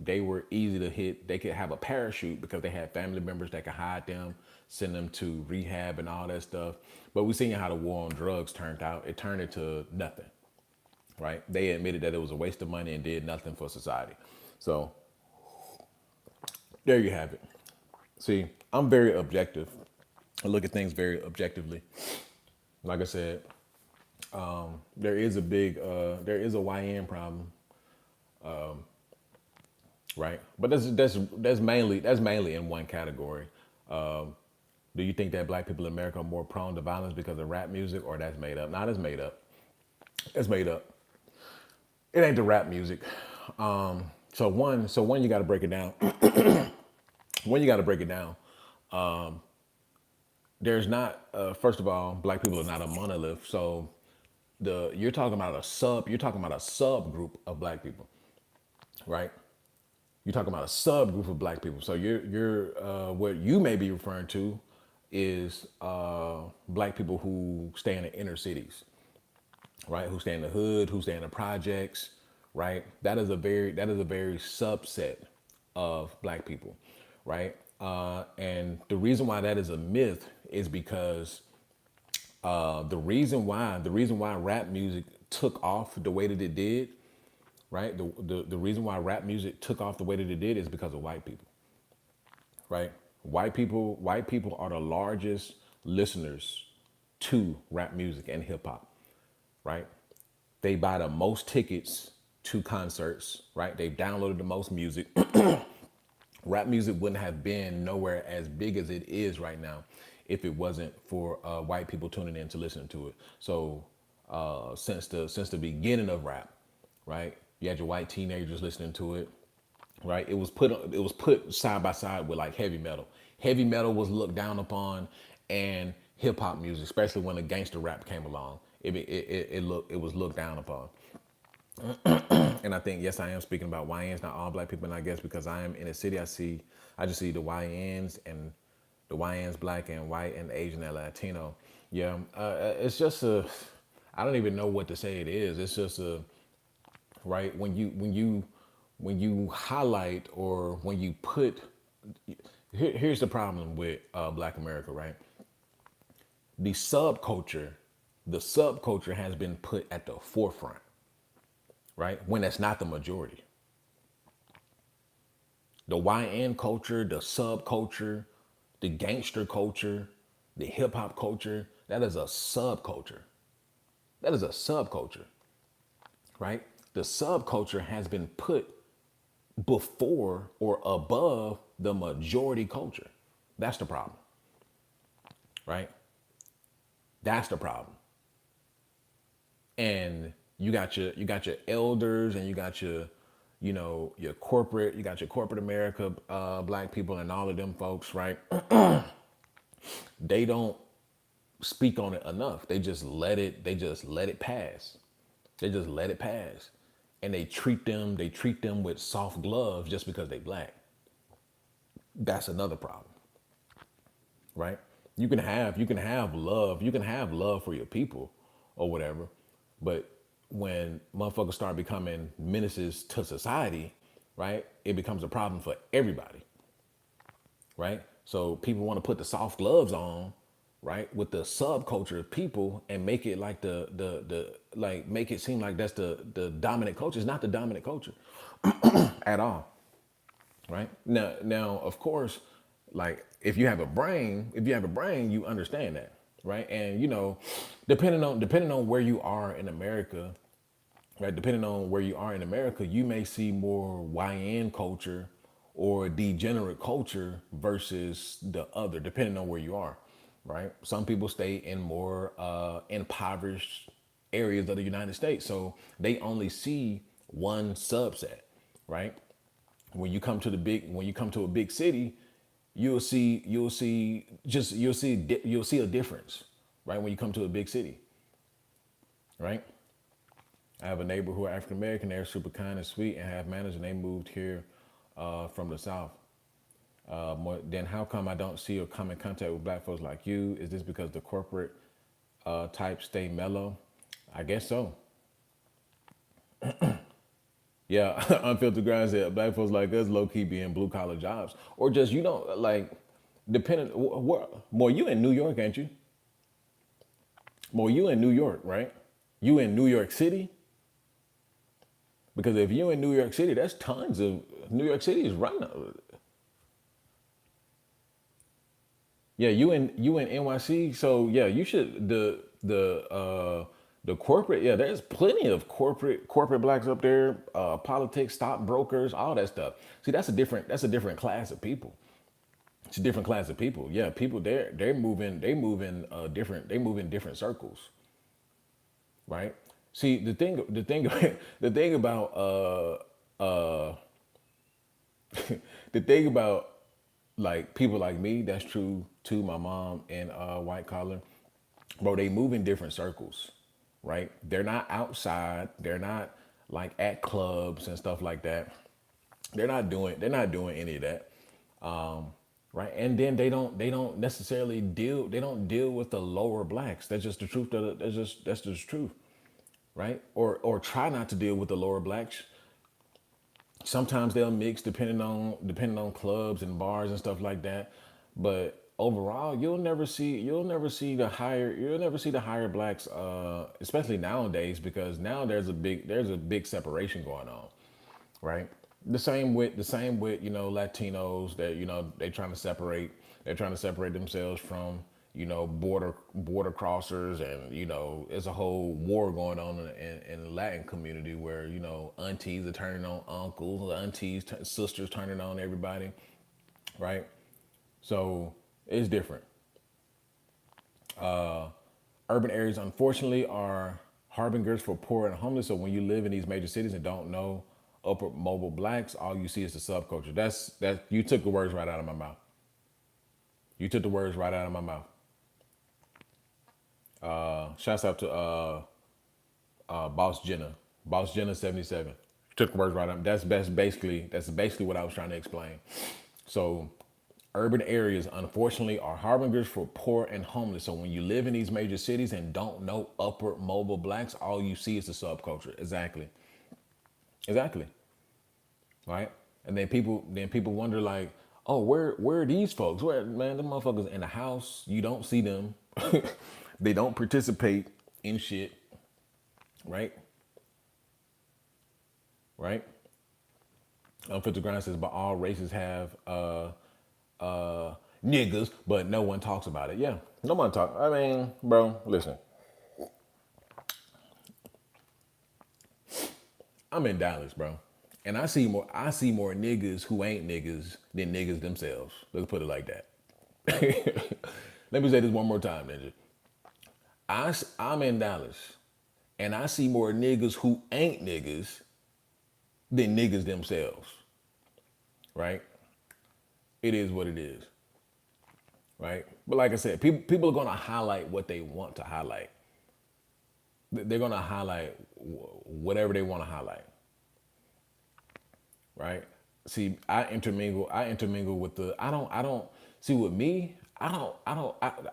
they were easy to hit. They could have a parachute because they had family members that could hide them, send them to rehab and all that stuff. But we seen how the war on drugs turned out. It turned into nothing, right? They admitted that it was a waste of money and did nothing for society. So there you have it. See, I'm very objective. I look at things very objectively. Like I said, there is a YN problem, right? But that's mainly in one category. Do you think that black people in America are more prone to violence because of rap music, or that's made up? Nah, that's made up. It's made up. It ain't the rap music. So one, you got to break it down. One, you got to break it down. There's not. First of all, black people are not a monolith. So you're talking about a subgroup of black people, right? You're talking about a subgroup of black people. So you're what you may be referring to is black people who stay in the inner cities, right? Who stay in the hood, who stay in the projects, right? That is a very subset of black people, right? And the reason why that is a myth is because the reason why rap music took off the way that it did, right? The reason why rap music took off the way that it did is because of white people, right? White people are the largest listeners to rap music and hip hop, right? They buy the most tickets to concerts, right? They've downloaded the most music. Rap music wouldn't have been nowhere as big as it is right now if it wasn't for white people tuning in to listen to it. So since the beginning of rap, right? You had your white teenagers listening to it, right? It was put side by side with like heavy metal. Heavy metal was looked down upon, and hip hop music, especially when the gangster rap came along, it was looked down upon. And I think, yes, I am speaking about YNs, not all black people. And I guess because I am in a city, I just see the YNs, and the YNs black and white and Asian and Latino. Yeah, it's just I don't even know what to say it is. It's just right when you highlight, or when you put, here's the problem with black America, right? The subculture, the subculture has been put at the forefront, right? When that's not the majority. The YN culture, the subculture, the gangster culture, the hip hop culture, that is a subculture. That is a subculture, right? The subculture has been put before or above the majority culture. That's the problem, right? That's the problem. And you got your elders, and you got your corporate America, black people, and all of them folks, right? They don't speak on it enough. They just let it pass. They just let it pass. And they treat them with soft gloves just because they black. That's another problem, right? You can have love for your people or whatever, but when motherfuckers start becoming menaces to society, right, it becomes a problem for everybody, right? So people want to put the soft gloves on, right, with the subculture of people, and make it like the like make it seem like that's the dominant culture. It's not the dominant culture at all, right? Now, of course, like if you have a brain, you understand that, right? And depending on where you are in America, right? Depending on where you are in America, you may see more YN culture or degenerate culture versus the other, depending on where you are, right? Some people stay in more impoverished areas of the United States, so they only see one subset, right? When you come to a big city, you'll see a difference, right? When you come to a big city, right? I have a neighbor who are African American. They're super kind and sweet and have manners, and they moved here from the South. Then how come I don't see or come in contact with black folks like you? Is this because the corporate types stay mellow? I guess so. Yeah, unfiltered grind said black folks like us low key be in blue collar jobs, or just like depending. More you in New York, ain't you? More you in New York, right? You in New York City? Because if you in New York City, that's tons of New York City is right now. Yeah, you in NYC, so yeah, you should the corporate. Yeah, there's plenty of corporate blacks up there. Politics, stockbrokers, all that stuff. See, that's a different class of people. It's a different class of people. Yeah, people they move in different circles, right? See, the thing about the thing about like people like me, that's true to my mom and white collar, bro. They move in different circles, right? They're not outside. They're not like at clubs and stuff like that. They're not doing any of that, right? And then they don't necessarily deal with the lower blacks. That's just the truth. That's just truth, right? Or try not to deal with the lower blacks Sometimes they'll mix depending on clubs and bars and stuff like that. But overall, you'll never see the higher blacks, especially nowadays, because now there's a big separation going on, right? The same with Latinos, that they're trying to separate themselves from border crossers, and there's a whole war going on in the Latin community where aunties are turning on uncles, sisters turning on everybody, right? So it's different. Urban areas, unfortunately, are harbingers for poor and homeless. So when you live in these major cities and don't know upper mobile blacks, all you see is the subculture. That you took the words right out of my mouth. You took the words right out of my mouth. Shouts out to Boss Jenna, Boss Jenna 77. Took the words right out. That's basically what I was trying to explain. So urban areas, unfortunately, are harbingers for poor and homeless. So when you live in these major cities and don't know upward mobile blacks, all you see is the subculture. Exactly. Exactly. Right? And then people wonder, like, oh, where are these folks? Where, man, the motherfuckers in the house, you don't see them. They don't participate in shit, right? Right? Unfiltered Grind says, but all races have niggas, but no one talks about it. Yeah, no one talk. I mean, bro, listen. I'm in Dallas, bro, and I see more niggas who ain't niggas than niggas themselves. Let's put it like that. Let me say this one more time, Ninja. I'm in Dallas, and I see more niggas who ain't niggas than niggas themselves. Right? It is what it is. Right? But like I said, people are gonna highlight what they want to highlight. They're gonna highlight whatever they want to highlight. Right? See, I intermingle with the I don't see with me.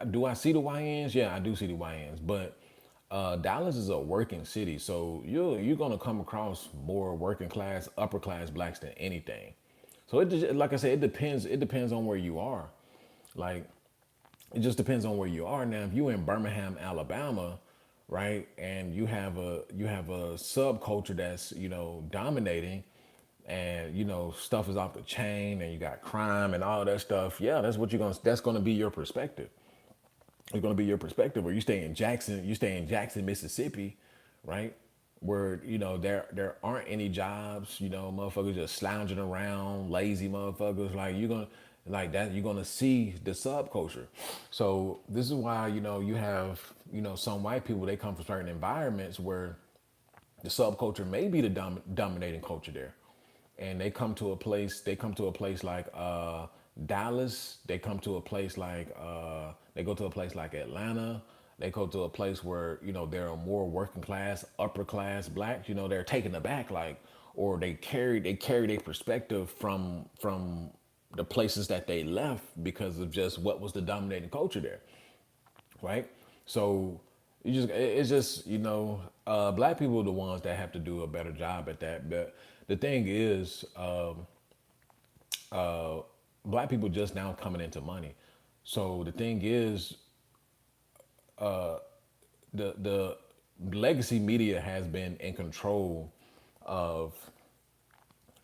Do I see the YNs? Yeah, I do see the YNs, but Dallas is a working city, so you're gonna come across more working class, upper class blacks than anything. So like I said, it depends on where you are. Like, it just depends on where you are. Now, if you in Birmingham, Alabama, right, and you have a subculture that's dominating, and stuff is off the chain, and you got crime and all that stuff. Yeah, that's gonna be your perspective. It's gonna be your perspective. Or you stay in Jackson, Mississippi, right? Where there aren't any jobs, motherfuckers just slounging around, lazy motherfuckers. Like, you're gonna like that. You're gonna see the subculture. So this is why you have some white people. They come from certain environments where the subculture may be the dominating culture there, and they come to a place like Dallas. They go to a place like Atlanta. They go to a place where there are more working class, upper class blacks. They're taken aback, like, or they carry their perspective from the places that they left because of just what was the dominating culture there, right? So it's just black people are the ones that have to do a better job at that. But the thing is, black people just now coming into money. So the thing is, the legacy media has been in control of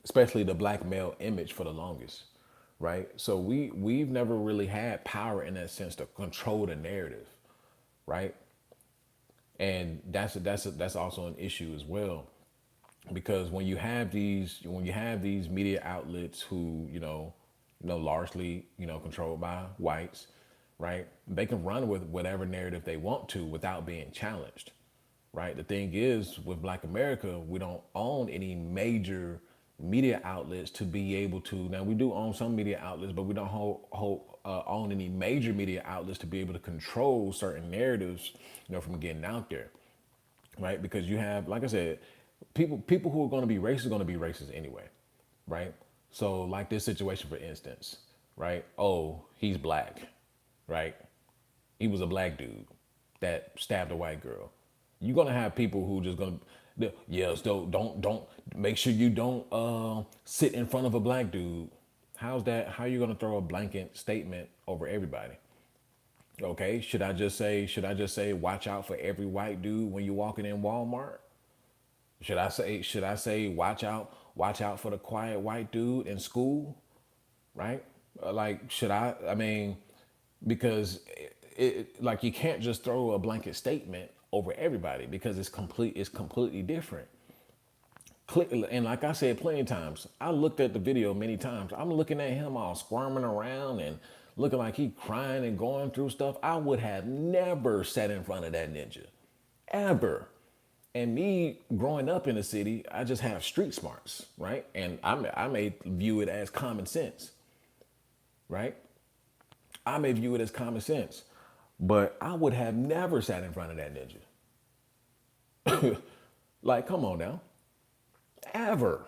especially the black male image for the longest, right? So we've never really had power in that sense to control the narrative, right? And that's also an issue as well, because when you have these media outlets who largely controlled by whites, right? They can run with whatever narrative they want to without being challenged, right? The thing is, with Black America, we don't own any major media outlets to be able to. Now, we do own some media outlets, but we don't own any major media outlets to be able to control certain narratives, from getting out there, right? Because you have, like I said, people who are going to be racist are going to be racist anyway, right? So, like this situation, for instance, right? Oh, he's black, right? He was a black dude that stabbed a white girl. You're gonna have people who just gonna Yeah, so don't make sure you don't sit in front of a black dude. How's that? How you gonna throw a blanket statement over everybody? Okay, should I just say watch out for every white dude when you're walking in Walmart? Should I say watch out for the quiet white dude in school, right? Like should I mean because like you can't just throw a blanket statement over everybody because it's completely different. And like I said plenty of times, I looked at the video many times. I'm looking at him all squirming around and looking like he crying and going through stuff. I would have never sat in front of that ninja, ever. And me growing up in the city, I just have street smarts, right? And I may view it as common sense, right? I may view it as common sense, but I would have never sat in front of that ninja. Like, come on now, ever.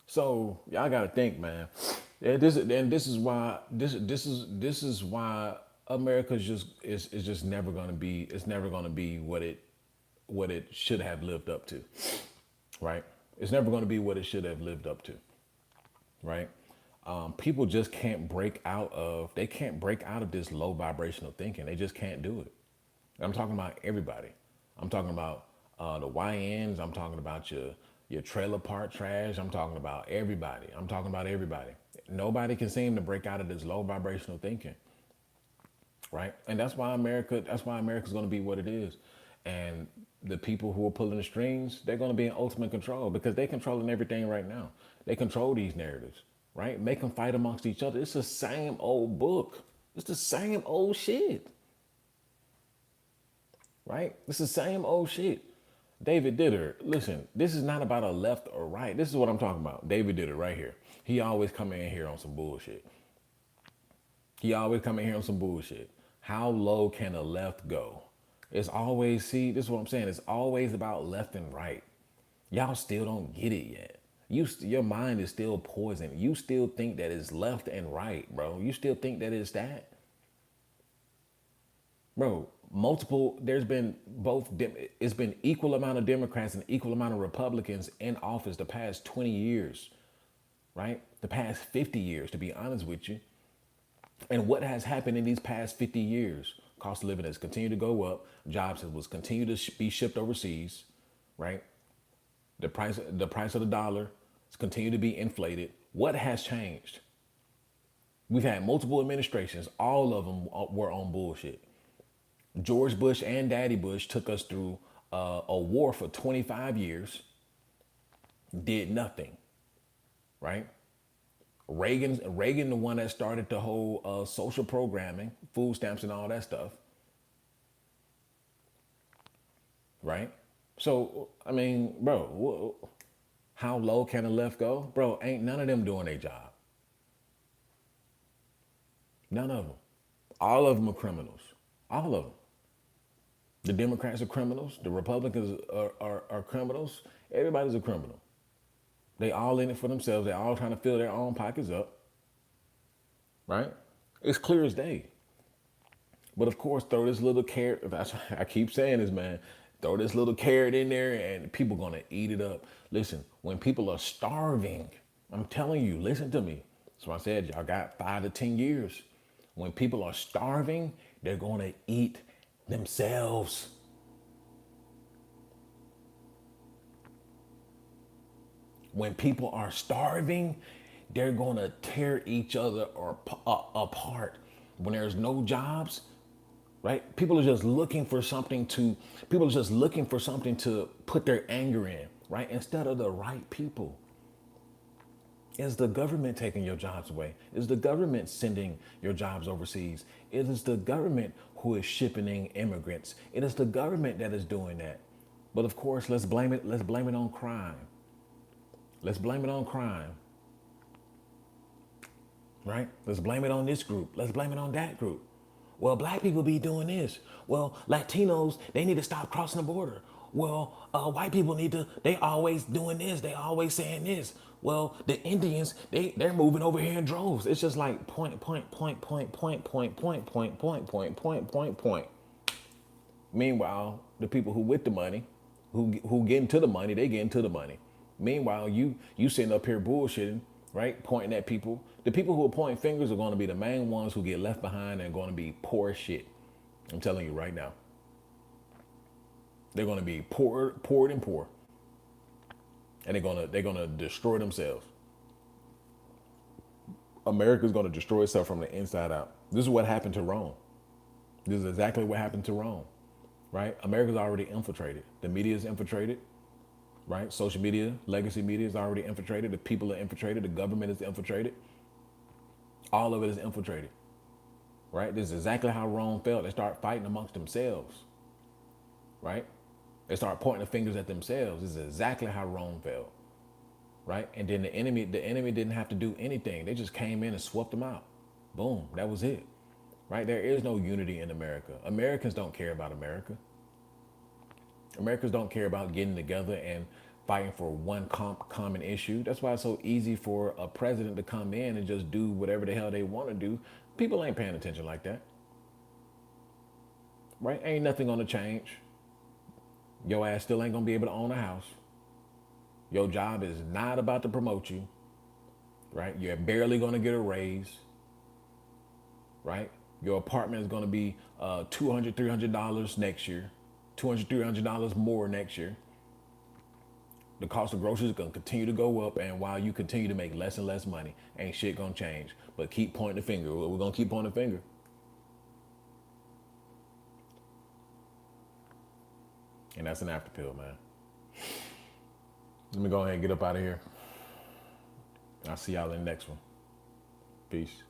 So y'all gotta think, man. And this is why America's just is just never gonna be. It's never gonna be what it should have lived up to, right? It's never gonna be what it should have lived up to, right? People just can't break out of. They can't break out of this low vibrational thinking. They just can't do it. I'm talking about everybody. I'm talking about the YNs. I'm talking about your trailer park trash. I'm talking about everybody. I'm talking about everybody. Nobody can seem to break out of this low vibrational thinking, right? And that's why America. That's why America's going to be what it is. And the people who are pulling the strings, they're going to be in ultimate control because they're controlling everything right now. They control these narratives, right? Make them fight amongst each other. It's the same old book. It's the same old shit. Right? It's the same old shit. David Ditter, listen, this is not about a left or right. This is what I'm talking about. David Ditter right here. He always come in here on some bullshit. He always come in here on some bullshit. How low can a left go? It's always, see, this is what I'm saying. It's always about left and right. Y'all still don't get it yet. Your mind is still poisoned. You still think that it's left and right, bro. You still think that it's that. Bro, there's been it's been equal amount of Democrats and equal amount of Republicans in office the past 20 years, right? The past 50 years, to be honest with you. And what has happened in these past 50 years? Cost of living has continued to go up. Jobs has continued to be shipped overseas, right? The price of the dollar has continued to be inflated. What has changed? We've had multiple administrations. All of them were on bullshit. George Bush and Daddy Bush took us through a war for 25 years, did nothing, right? Reagan, the one that started the whole social programming, food stamps and all that stuff, right? So, I mean, bro, how low can the left go? Bro, ain't none of them doing their job. None of them. All of them are criminals. All of them. The Democrats are criminals. The Republicans are criminals. Everybody's a criminal. They all in it for themselves. They all trying to fill their own pockets up. Right? It's clear as day. But of course, throw this little carrot. I keep saying this, man. Throw this little carrot in there and people gonna eat it up. Listen, when people are starving, I'm telling you, listen to me. So I said, y'all got 5 to 10 years. When people are starving, they're gonna eat themselves. When people are starving, they're gonna tear each other apart. When there's no jobs, right? People are just looking for something to put their anger in, right? Instead of the right people. Is the government taking your jobs away? Is the government sending your jobs overseas? It is the government who is shipping in immigrants. It is the government that is doing that. But of course, let's blame it on crime. Let's blame it on crime. Right? Let's blame it on this group. Let's blame it on that group. Well, black people be doing this. Well, Latinos, they need to stop crossing the border. Well, white people they always doing this. They always saying this. Well, the Indians, they're moving over here in droves. It's just like point. Meanwhile, the people who with the money, who get into the money, they get into the money. Meanwhile, you sitting up here bullshitting, right? Pointing at people. The people who are pointing fingers are going to be the main ones who get left behind and going to be poor as shit. I'm telling you right now. They're going to be poor and poor. And they're gonna destroy themselves. America's gonna destroy itself from the inside out. This is what happened to Rome. This is exactly what happened to Rome, right? America's already infiltrated. The media is infiltrated, right? Social media, legacy media is already infiltrated. The people are infiltrated. The government is infiltrated. All of it is infiltrated, right? This is exactly how Rome felt. They start fighting amongst themselves, right? They start pointing the fingers at themselves. This is exactly how Rome felt, right? And then the enemy didn't have to do anything. They just came in and swept them out. Boom, that was it, right? There is no unity in America. Americans don't care about America. Americans don't care about getting together and fighting for one common issue. That's why it's so easy for a president to come in and just do whatever the hell they want to do. People ain't paying attention like that, right? Ain't nothing gonna change. Your ass still ain't gonna be able to own a house. Your job is not about to promote you, right? You're barely gonna get a raise, right? Your apartment is gonna be $200, $300 next year, $200, $300 more next year. The cost of groceries is gonna continue to go up, and while you continue to make less and less money, ain't shit gonna change. But keep pointing the finger. We're gonna keep pointing the finger. And that's an after pill, man. Let me go ahead and get up out of here. I'll see y'all in the next one. Peace.